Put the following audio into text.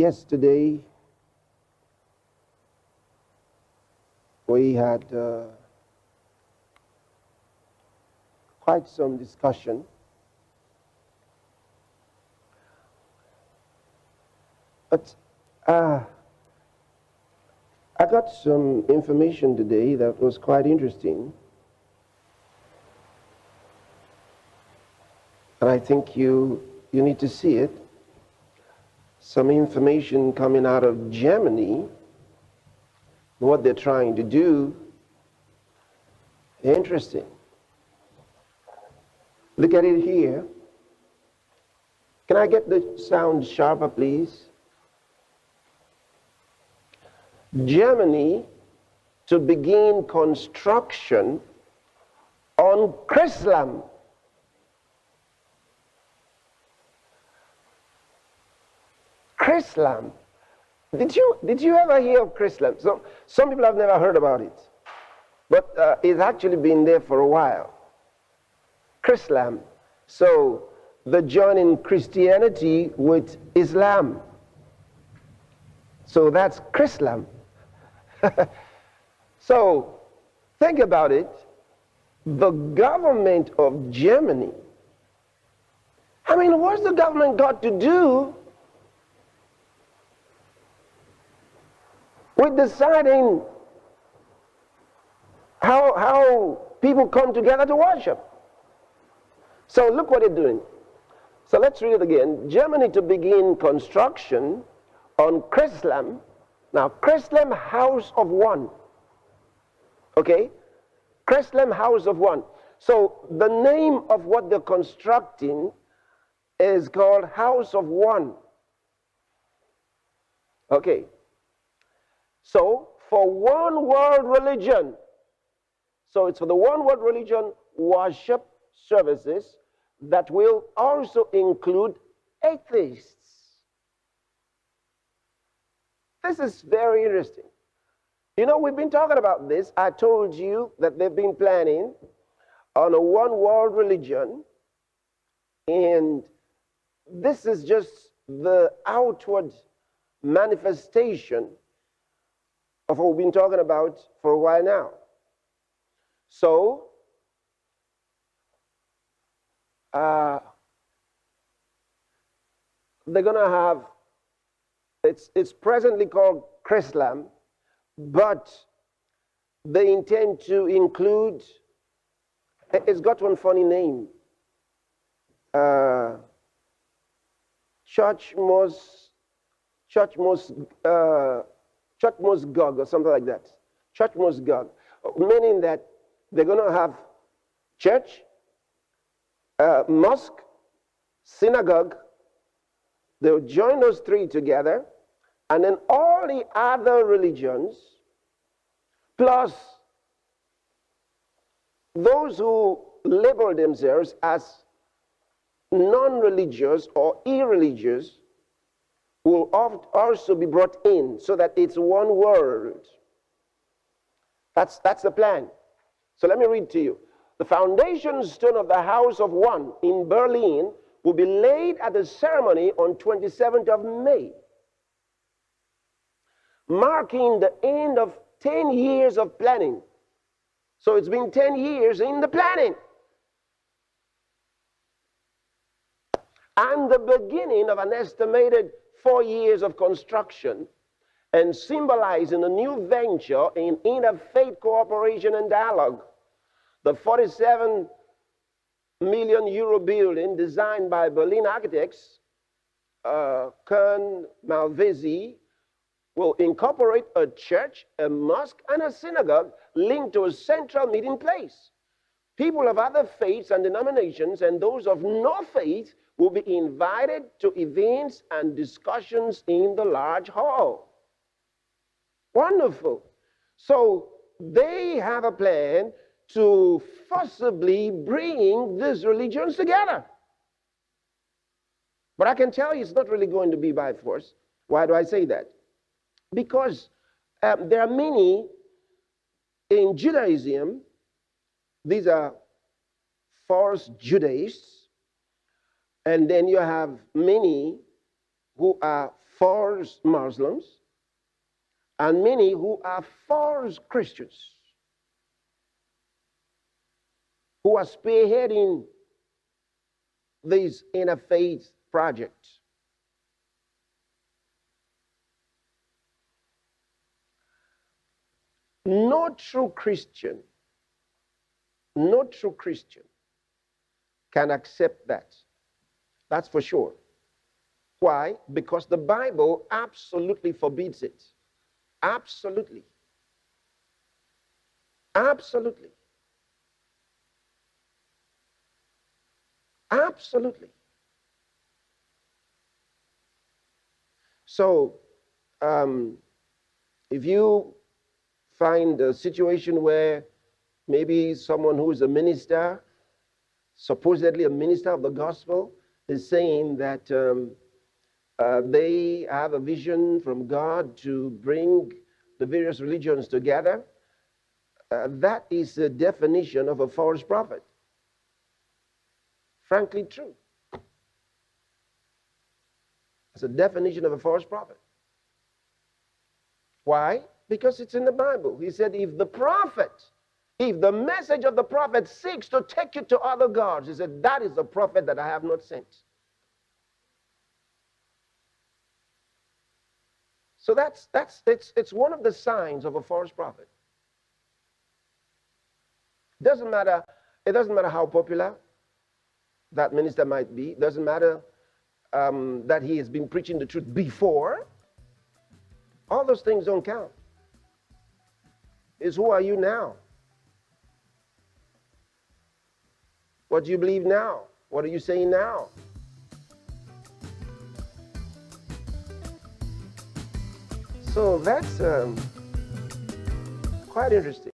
Yesterday, we had quite some discussion. But I got some information today that was quite interesting. And I think you need to see it. Some information coming out of Germany, what they're trying to do. Interesting. Look at it here. Can I get the sound sharper, please? Germany to begin construction on Chrislam. Chrislam. Did you ever hear of Chrislam? So some people have never heard about it, but it's actually been there for a while. Chrislam. So the joining Christianity with Islam. So that's Chrislam. So think about it. The government of Germany. I mean, what's the government got to do with deciding how people come together to worship? So look what they're doing. So let's read it again. Germany to begin construction on Chrislam. Now, Chrislam House of One. Okay? Chrislam House of One. So the name of what they're constructing is called House of One. Okay. So, for one world religion, so it's for the one world religion worship services that will also include atheists. This is very interesting. You know, we've been talking about this. I told you that they've been planning on a one world religion, and this is just the outward manifestation of what we've been talking about for a while now. So, they're going to have, it's presently called Chrislam, but they intend to include, it's got one funny name, Church Gog or something like that. Church Gog, meaning that they're going to have church, mosque, synagogue. They'll join those three together, and then all the other religions, plus those who label themselves as non-religious or irreligious, will also be brought in so that it's one world. That's the plan. So let me read to you. The foundation stone of the House of One in Berlin will be laid at the ceremony on 27th of May, marking the end of 10 years of planning. So it's been 10 years in the planning. And the beginning of an estimated 4 years of construction, and symbolizing a new venture in interfaith cooperation and dialogue. The 47 million euro building designed by Berlin architects Kern Malvesi will incorporate a church, a mosque, and a synagogue linked to a central meeting place. People of other faiths and denominations and those of no faith will be invited to events and discussions in the large hall. Wonderful. So they have a plan to forcibly bring these religions together. But I can tell you it's not really going to be by force. Why do I say that? Because there are many in Judaism, these are false Judaists, and then you have many who are false Muslims and many who are false Christians who are spearheading these interfaith projects. No true Christian can accept that. That's for sure. Why? Because the Bible absolutely forbids it. Absolutely. Absolutely. Absolutely. So, if you find a situation where maybe someone who is a minister, supposedly a minister of the gospel, is saying that they have a vision from God to bring the various religions together, that is the definition of a false prophet. Frankly true. It's a definition of a false prophet. Why? Because it's in the Bible. He said, if the message of the prophet seeks to take you to other gods, he said, that is the prophet that I have not sent. So it's one of the signs of a false prophet. It doesn't matter how popular that minister might be. It doesn't matter that he has been preaching the truth before. All those things don't count. It's who are you now? What do you believe now? What are you saying now? So that's quite interesting.